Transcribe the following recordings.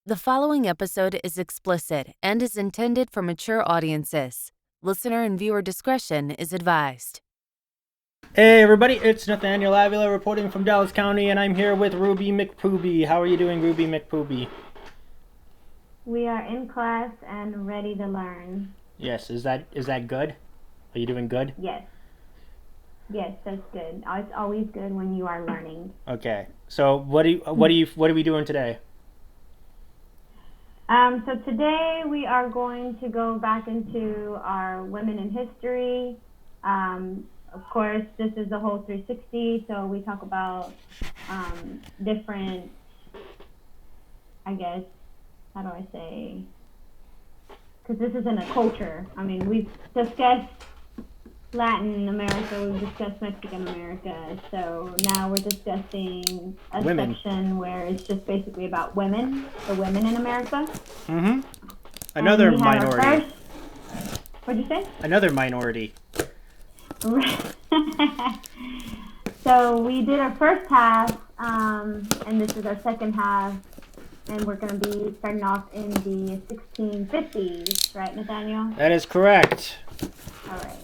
The following episode is explicit and is intended for mature audiences. Listener and viewer discretion is advised. Hey everybody, it's Nathaniel Avila reporting from Dallas County, and I'm here with Ruby McPooby. How are you doing, Ruby McPooby? We are in class and ready to learn. Yes, is that good? Are you doing good? Yes, that's good. It's always good when you are learning. Okay. So what are we doing today? So today we are going to go back into our women in history. Of course, this is the whole 360, so we talk about different, I guess, how do I say, because this isn't a culture. I mean, we've discussed Latin America, we've discussed Mexican America, so now we're discussing a section where it's just basically about women, the women in America. Mm-hmm. Another minority. What'd you say? Another minority. So we did our first half, and this is our second half, and we're going to be starting off in the 1650s, right, Nathaniel? That is correct. All right.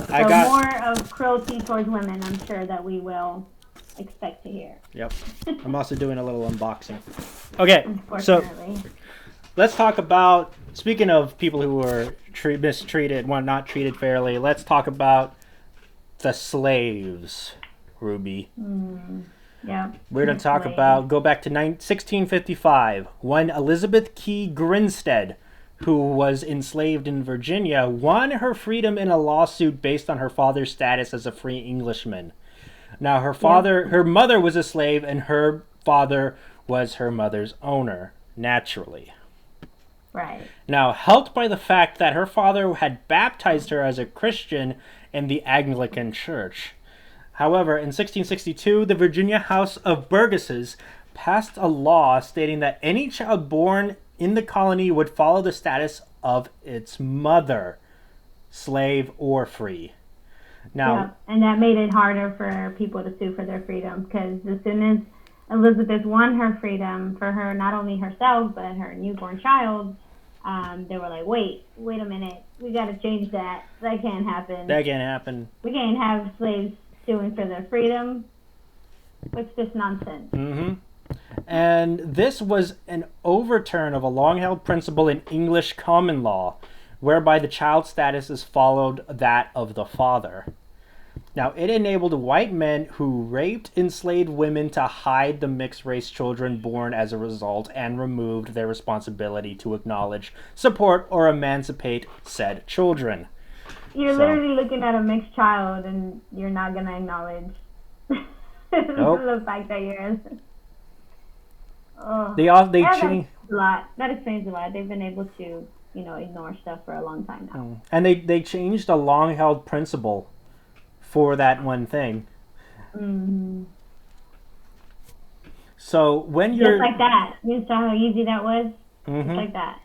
So more of cruelty towards women, I'm sure that we will expect to hear. Yep. I'm also doing a little unboxing. Okay, so let's talk about, speaking of people who were mistreated, not treated fairly, let's talk about the slaves, Ruby. Yeah. We're going to go back to 1655, when Elizabeth Key Grinstead, who was enslaved in Virginia, won her freedom in a lawsuit based on her father's status as a free Englishman. Now, her mother was a slave, and her father was her mother's owner, naturally. Right. Now, helped by the fact that her father had baptized her as a Christian in the Anglican Church. However, in 1662, the Virginia House of Burgesses passed a law stating that any child born in the colony would follow the status of its mother, slave or free. Now, and that made it harder for people to sue for their freedom, because as soon as Elizabeth won her freedom for her, not only herself, but her newborn child, they were like, wait a minute, we got to change that. That can't happen. We can't have slaves suing for their freedom. What's this nonsense? Mm-hmm. And this was an overturn of a long-held principle in English common law, whereby the child status is followed that of the father. Now, it enabled white men who raped enslaved women to hide the mixed-race children born as a result, and removed their responsibility to acknowledge, support, or emancipate said children. You're literally looking at a mixed child, and you're not going to acknowledge the fact that you're... They changed a lot. That explains a lot. They've been able to, ignore stuff for a long time now. And they changed a long-held principle for that one thing. Mm-hmm. So when you're just like that, you saw how easy that was. Mm-hmm. Just like that.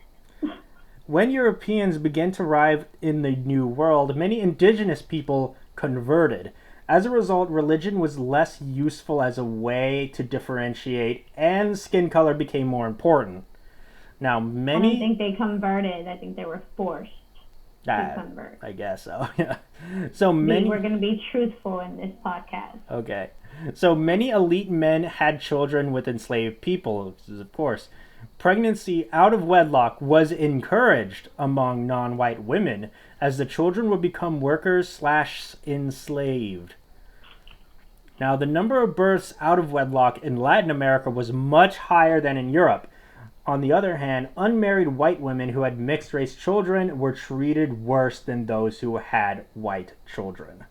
When Europeans began to arrive in the New World, many indigenous people converted. As a result, religion was less useful as a way to differentiate, and skin color became more important. Now, I don't think they converted. I think they were forced to convert. I guess so, yeah. We're going to be truthful in this podcast. Okay. So many elite men had children with enslaved people, of course. Pregnancy out of wedlock was encouraged among non-white women, as the children would become workers/enslaved. Now, the number of births out of wedlock in Latin America was much higher than in Europe. On the other hand, unmarried white women who had mixed-race children were treated worse than those who had white children.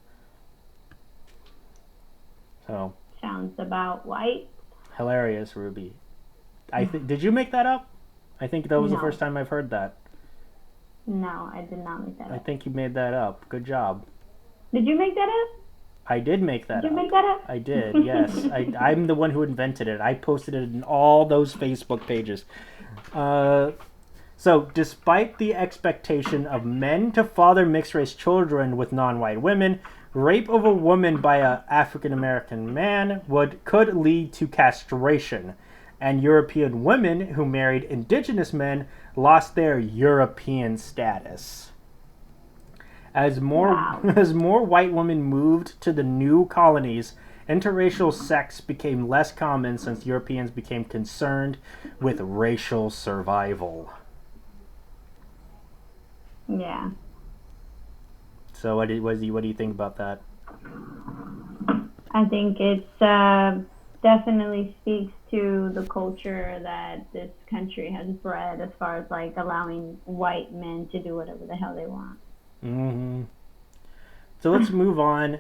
So. Sounds about white. Hilarious, Ruby. Did you make that up? I think that was the first time I've heard that. No, I did not make that up. I think you made that up. Good job. Did you make that up? I did make that up. Did you make that up? I did, yes. I'm the one who invented it. I posted it in all those Facebook pages. So, despite the expectation of men to father mixed-race children with non-white women, rape of a woman by an African-American man could lead to castration, and European women who married indigenous men lost their European status. As more white women moved to the new colonies, interracial sex became less common since Europeans became concerned with racial survival. Yeah. So what do you think about that? I think it's definitely speaks to the culture that this country has bred as far as like allowing white men to do whatever the hell they want. Mm-hmm. So let's move on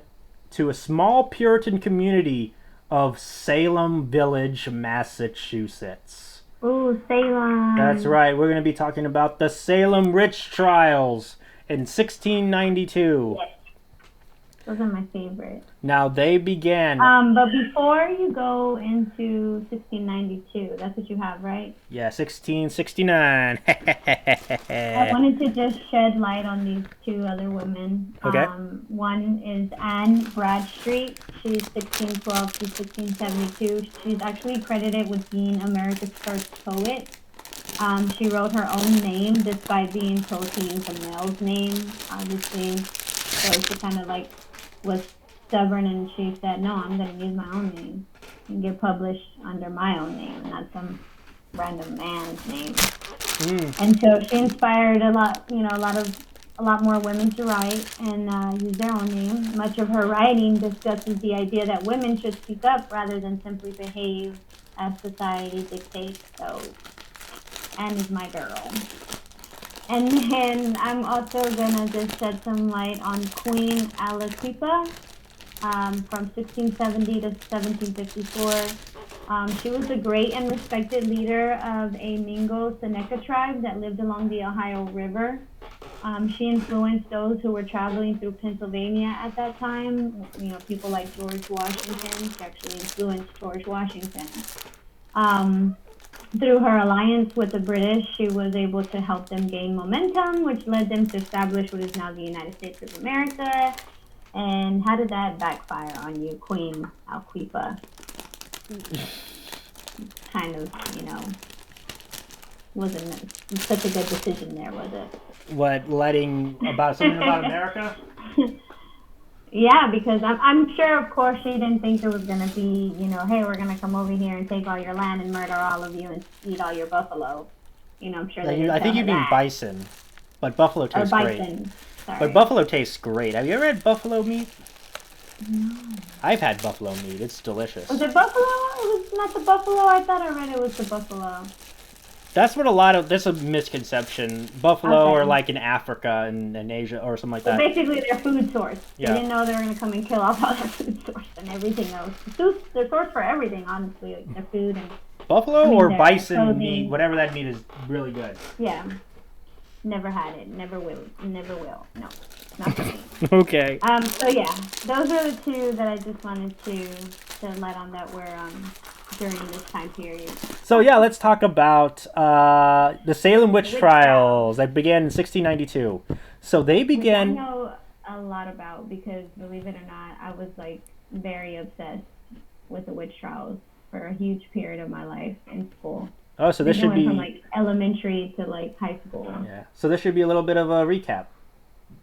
to a small Puritan community of Salem Village, Massachusetts. Ooh, Salem. That's right. We're going to be talking about the Salem Witch Trials in 1692. Yes. Those are my favorite. Now, they began... But before you go into 1692, that's what you have, right? Yeah, 1669. I wanted to just shed light on these two other women. Okay. One is Anne Bradstreet. She's 1612 to 1672. She's actually credited with being America's first poet. She wrote her own name despite being told to use a male's name, obviously. So she kind of like was stubborn, and she said, no, I'm going to use my own name and get published under my own name, not some random man's name. And so she inspired a lot more women to write and use their own name. Much of her writing discusses the idea that women should speak up rather than simply behave as society dictates. So Anne is my girl. And then I'm also going to just shed some light on Queen Aliquipa from 1670 to 1754. She was a great and respected leader of a Mingo Seneca tribe that lived along the Ohio River. She influenced those who were traveling through Pennsylvania at that time. You know, people like George Washington. She actually influenced George Washington. Through her alliance with the British, she was able to help them gain momentum, which led them to establish what is now the United States of America. And how did that backfire on you, Queen Aliquipa? Kind of, wasn't such a good decision there, was it? What, something about America? Yeah, because I'm sure, of course, she didn't think it was going to be, hey, we're going to come over here and take all your land and murder all of you and eat all your buffalo. I'm sure they didn't I think you mean bison, but buffalo tastes great. Sorry. But buffalo tastes great. Have you ever had buffalo meat? No. I've had buffalo meat. It's delicious. Was it buffalo? It was not the buffalo? I thought I read it was the buffalo. That's what that's a misconception. Buffalo are like in Africa and Asia or something like that. So basically their food source. Yeah. They didn't know they were going to come and kill off all their food source and everything else. Their source for everything, honestly, like their food and... Buffalo or bison meat, whatever that meat is, really good. Yeah. Never had it. Never will. Never will. No. Not for me. Okay. So yeah, those are the two that I just wanted to shed light on that were during this time period. So yeah, let's talk about the Salem Witch Trials that began in 1692. So they began... Which I know a lot about because, believe it or not, I was like very obsessed with the witch trials for a huge period of my life in school. Oh, so this should be... from like elementary to like high school. Yeah. So this should be a little bit of a recap.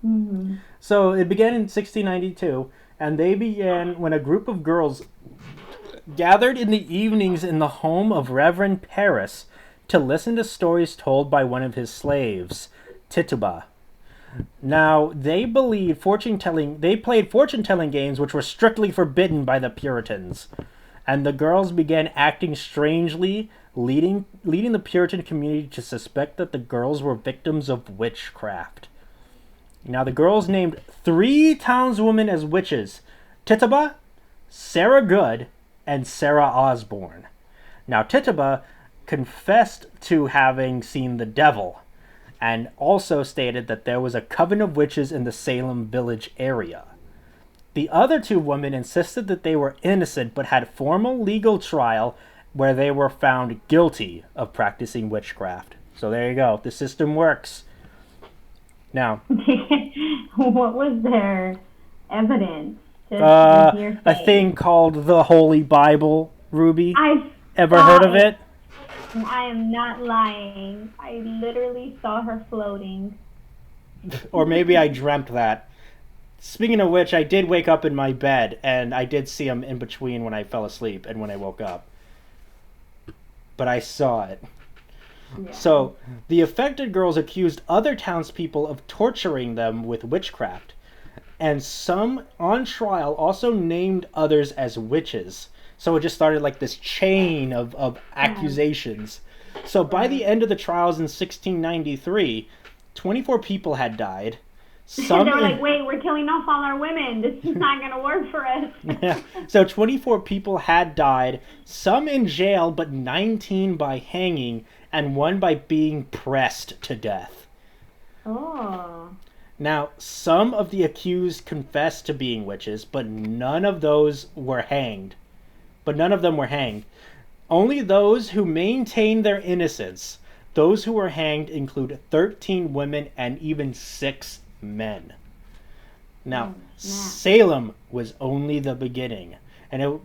Mm-hmm. So it began in 1692, and they began when a group of girls gathered in the evenings in the home of Reverend Paris to listen to stories told by one of his slaves, Tituba. Now, they believed they played fortune-telling games which were strictly forbidden by the Puritans, and the girls began acting strangely, leading the Puritan community to suspect that the girls were victims of witchcraft. Now, the girls named 3 townswomen as witches: Tituba, Sarah Good, and Sarah Osborne. Now, Tituba confessed to having seen the devil, and also stated that there was a coven of witches in the Salem Village area. The other 2 women insisted that they were innocent, but had formal legal trial where they were found guilty of practicing witchcraft. So there you go. The system works. Now, what was their evidence? A thing called the Holy Bible, Ruby. I ever heard of it? And I am not lying. I literally saw her floating. Or maybe I dreamt that. Speaking of which, I did wake up in my bed, and I did see him in between when I fell asleep and when I woke up. But I saw it. Yeah. So, the affected girls accused other townspeople of torturing them with witchcraft. And some on trial also named others as witches. So it just started like this chain of accusations. So by the end of the trials in 1693, 24 people had died. Some they were like, wait, we're killing off all our women. This is not going to work for us. Yeah. So 24 people had died, some in jail, but 19 by hanging, and one by being pressed to death. Oh. Now, some of the accused confessed to being witches, but none of those were hanged. Only those who maintained their innocence. Those who were hanged include 13 women and even 6 men. Now, Salem was only the beginning,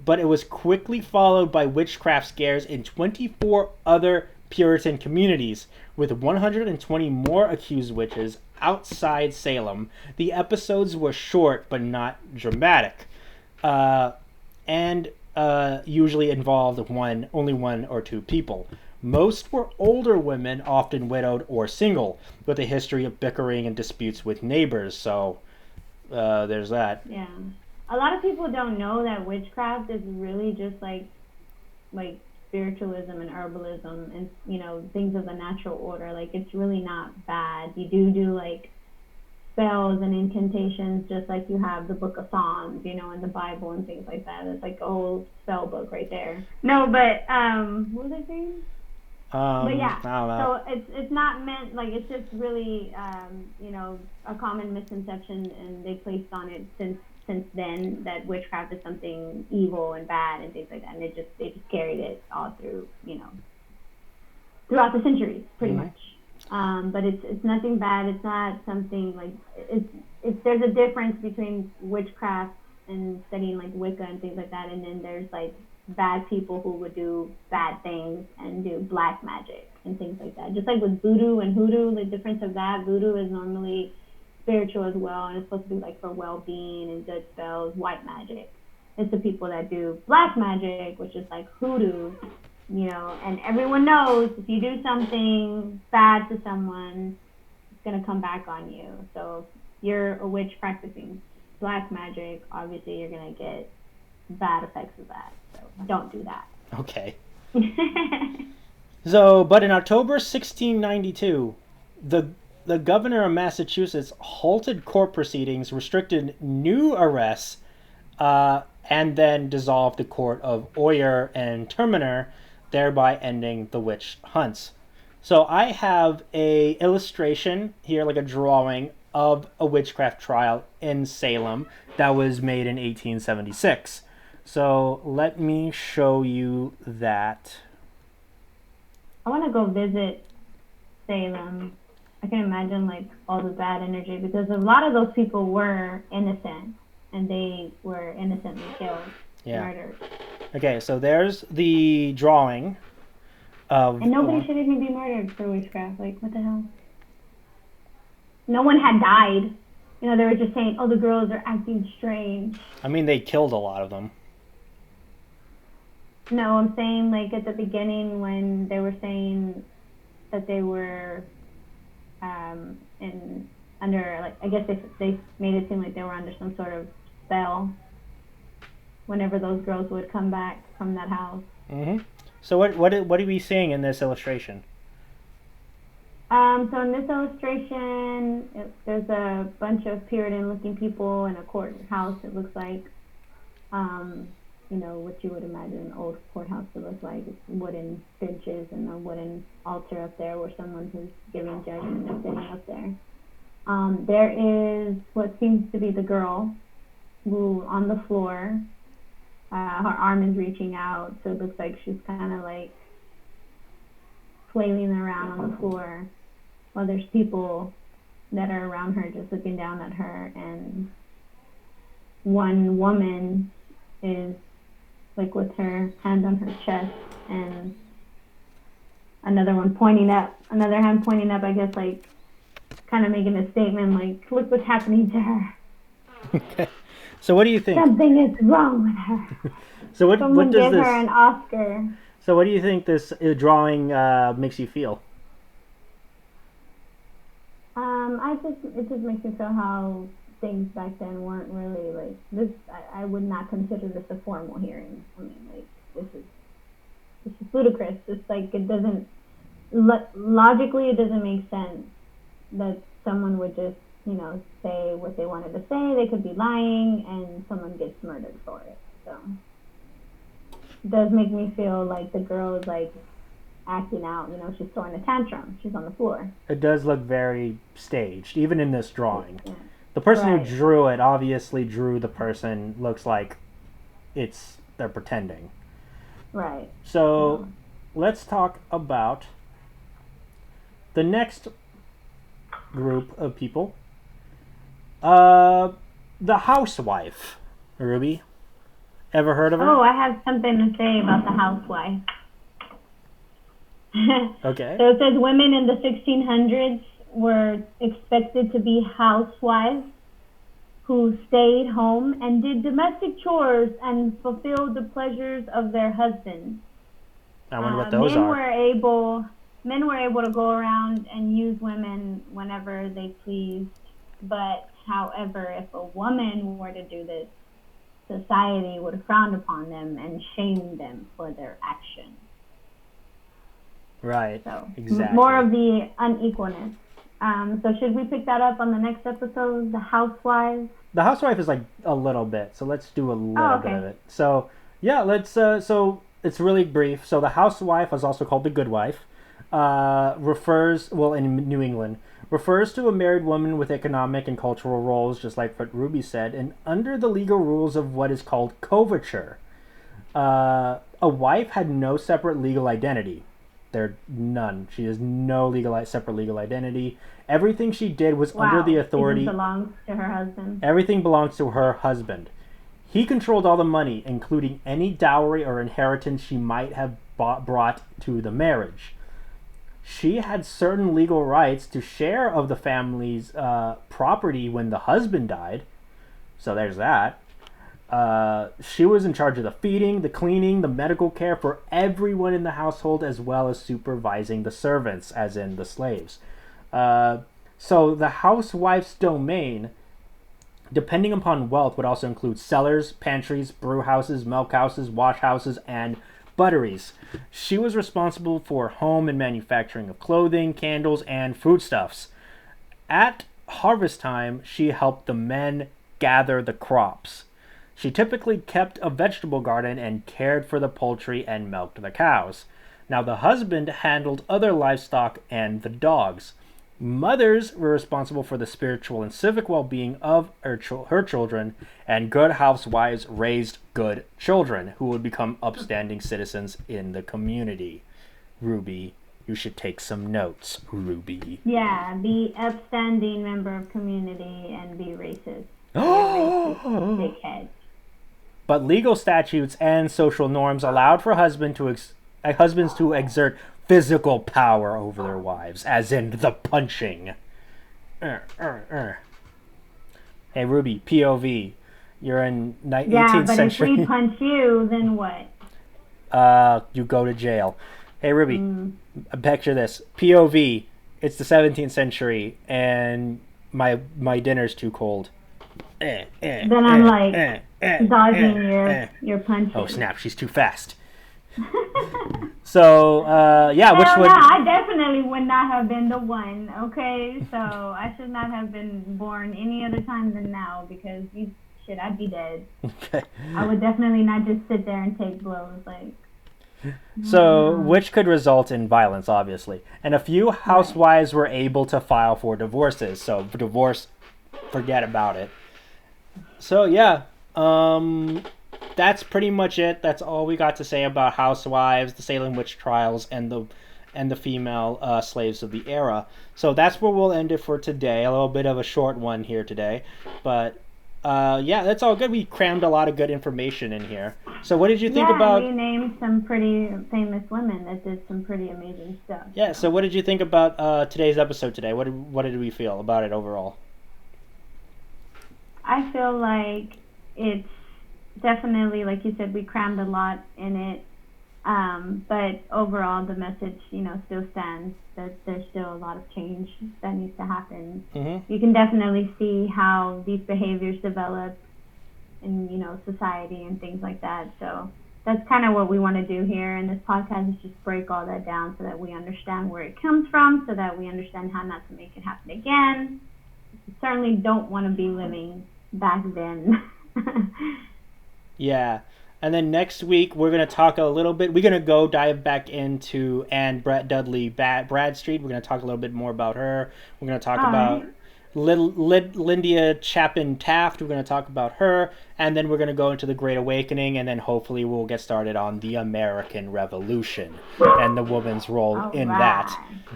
but it was quickly followed by witchcraft scares in 24 other Puritan communities, with 120 more accused witches outside Salem. The episodes were short but not dramatic, and usually involved only one or two people. Most were older women, often widowed or single, with a history of bickering and disputes with neighbors. So there's that. Yeah, a lot of people don't know that witchcraft is really just like spiritualism and herbalism and things of the natural order. Like, it's really not bad. You do like spells and incantations, just like you have the Book of Psalms, in the Bible and things like that. It's like a whole spell book right there. No, but what was I saying? But yeah, so it's not meant, like, it's just really a common misconception, and they placed on it since then that witchcraft is something evil and bad and things like that, and they just carried it all through throughout the centuries pretty much. But it's nothing bad. It's not something like it's there's a difference between witchcraft and studying like Wicca and things like that, and then there's like bad people who would do bad things and do black magic and things like that. Just like with voodoo and hoodoo, the difference of that, voodoo is normally spiritual as well, and it's supposed to be like for well-being and good spells. White magic, it's the people that do black magic, which is like hoodoo, and everyone knows if you do something bad to someone, it's going to come back on you. So if you're a witch practicing black magic, obviously you're going to get bad effects of that. So don't do that. Okay. But in October 1692, the governor of Massachusetts halted court proceedings, restricted new arrests, and then dissolved the court of Oyer and Terminer, thereby ending the witch hunts. So I have a illustration here, like a drawing of a witchcraft trial in Salem that was made in 1876. So let me show you that. I want to go visit Salem. I can imagine like all the bad energy, because a lot of those people were innocent and they were innocently killed, murdered. Okay, so there's the drawing of... And nobody should even be murdered for witchcraft. Like, what the hell? No one had died. They were just saying, oh, the girls are acting strange. I mean, they killed a lot of them. No, I'm saying, like, at the beginning when they were saying that they were under, like, I guess they made it seem like they were under some sort of spell whenever those girls would come back from that house. Mm-hmm. So what are we seeing in this illustration? So in this illustration, there's a bunch of Puritan-looking people in a courthouse, it looks like. What you would imagine an old courthouse would look like. It's wooden benches and a wooden altar up there where someone who's giving judgment is sitting up there. There is what seems to be the girl who, on the floor, her arm is reaching out, so it looks like she's kind of like flailing around on the floor, while there's people that are around her just looking down at her, and one woman is like with her hand on her chest, and another one pointing up, another hand pointing up, I guess, like, kind of making a statement, like, look what's happening to her. Okay. So what do you think? Something is wrong with her. So what Someone does give this? her an Oscar. So what do you think this drawing makes you feel? It just makes me feel how things back then weren't really like this. I would not consider this a formal hearing. I mean, like this is ludicrous. It's like it doesn't logically it doesn't make sense that someone would just say what they wanted to say. They could be lying, and someone gets murdered for it. So it does make me feel like the girl is like acting out. She's throwing a tantrum. She's on the floor. It does look very staged, even in this drawing. Yeah. The person Right. who drew it obviously drew the person. Looks like they're pretending. Right. So let's talk about the next group of people. The housewife. Ruby, ever heard of her? Oh, I have something to say about the housewife. Okay. So it says women in the 1600s were expected to be housewives who stayed home and did domestic chores and fulfilled the pleasures of their husbands. I wonder what those are. Men were able to go around and use women whenever they pleased. But, however, if a woman were to do this, society would frown upon them and shame them for their actions. Right. So, exactly. more of the unequalness. So should we pick that up on the next episode, the housewives? The housewife is like a little bit, so let's do a little bit of it. So yeah, let's. So it's really brief. So the housewife is also called the good wife. In New England, refers to a married woman with economic and cultural roles, just like what Ruby said, and under the legal rules of what is called coverture. A wife had no separate legal identity. None. She has no separate legal identity. Everything she did was under the authority. It just belongs to her husband. Everything belongs to her husband. He controlled all the money, including any dowry or inheritance she might have brought to the marriage. She had certain legal rights to share of the family's property when the husband died. So there's that. She was in charge of the feeding, the cleaning, the medical care for everyone in the household, as well as supervising the servants, as in the slaves. So the housewife's domain, depending upon wealth, would also include cellars, pantries, brew houses, milk houses, wash houses, and butteries. She was responsible for home and manufacturing of clothing, candles, and foodstuffs. At harvest time, she helped the men gather the crops. She typically kept a vegetable garden and cared for the poultry and milked the cows. Now the husband handled other livestock and the dogs. Mothers were responsible for the spiritual and civic well-being of her children, and good housewives raised good children who would become upstanding citizens in the community. Ruby, you should take some notes, Ruby. Yeah, be upstanding member of community and be racist. Be a racist dickhead. But legal statutes and social norms allowed for husbands to exert physical power over their wives, as in the punching. Hey, Ruby, POV. You're in 18th Yeah, but century. if we punch you, then what? You go to jail. Hey, Ruby, picture this. POV. It's the 17th century, and my dinner's too cold. Then I'm like dodging your punches. Oh snap! She's too fast. So yeah, which would I definitely would not have been the one. Okay, so I should not have been born any other time than now because I'd be dead. Okay. I would definitely not just sit there and take blows like. So, which could result in violence, obviously. And a few housewives were able to file for divorces. So, divorce, forget about it. So, yeah, that's pretty much it. That's all we got to say about housewives, the Salem witch trials, and the female slaves of the era. So that's where we'll end it for today. A little bit of a short one here today. But Yeah, that's all good. We crammed a lot of good information in here. So what did you think Yeah, about... we named some pretty famous women that did some pretty amazing stuff. Yeah, so what did you think about today's episode today? What did we feel about it overall? I feel like it's definitely, like you said, we crammed a lot in it. But overall, the message, still stands that there's still a lot of change that needs to happen. Mm-hmm. You can definitely see how these behaviors develop in, society and things like that. So that's kind of what we want to do here in this podcast, is just break all that down so that we understand where it comes from, so that we understand how not to make it happen again. We certainly don't want to be living back then. Yeah. And then next week, we're going to talk a little bit. We're going to dive back into Anne Dudley Bradstreet. We're going to talk a little bit more about her. We're going to talk about Lydia Chapin Taft. We're going to talk about her. And then we're going to go into the Great Awakening. And then hopefully we'll get started on the American Revolution and the woman's role in that.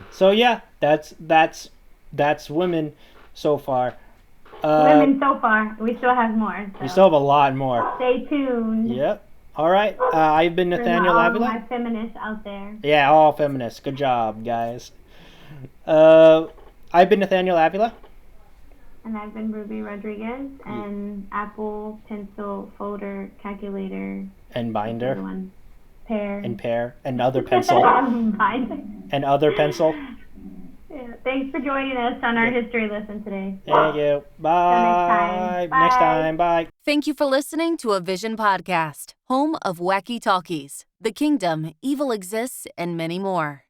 So yeah, that's women so far. Women so far. We still have more. So. We still have a lot more. Stay tuned. Yep. All right. I've been Nathaniel Avila. All my feminists out there. Yeah, all feminists. Good job, guys. I've been Nathaniel Avila. And I've been Ruby Rodriguez. And Apple, pencil, folder, calculator. And binder. Pear. And pear. And other pencil. Binder. And other pencil. Yeah, thanks for joining us on our history lesson today. Thank you. Bye. Next time. Bye. Thank you for listening to A Vision Podcast, home of wacky talkies, The Kingdom, Evil Exists, and many more.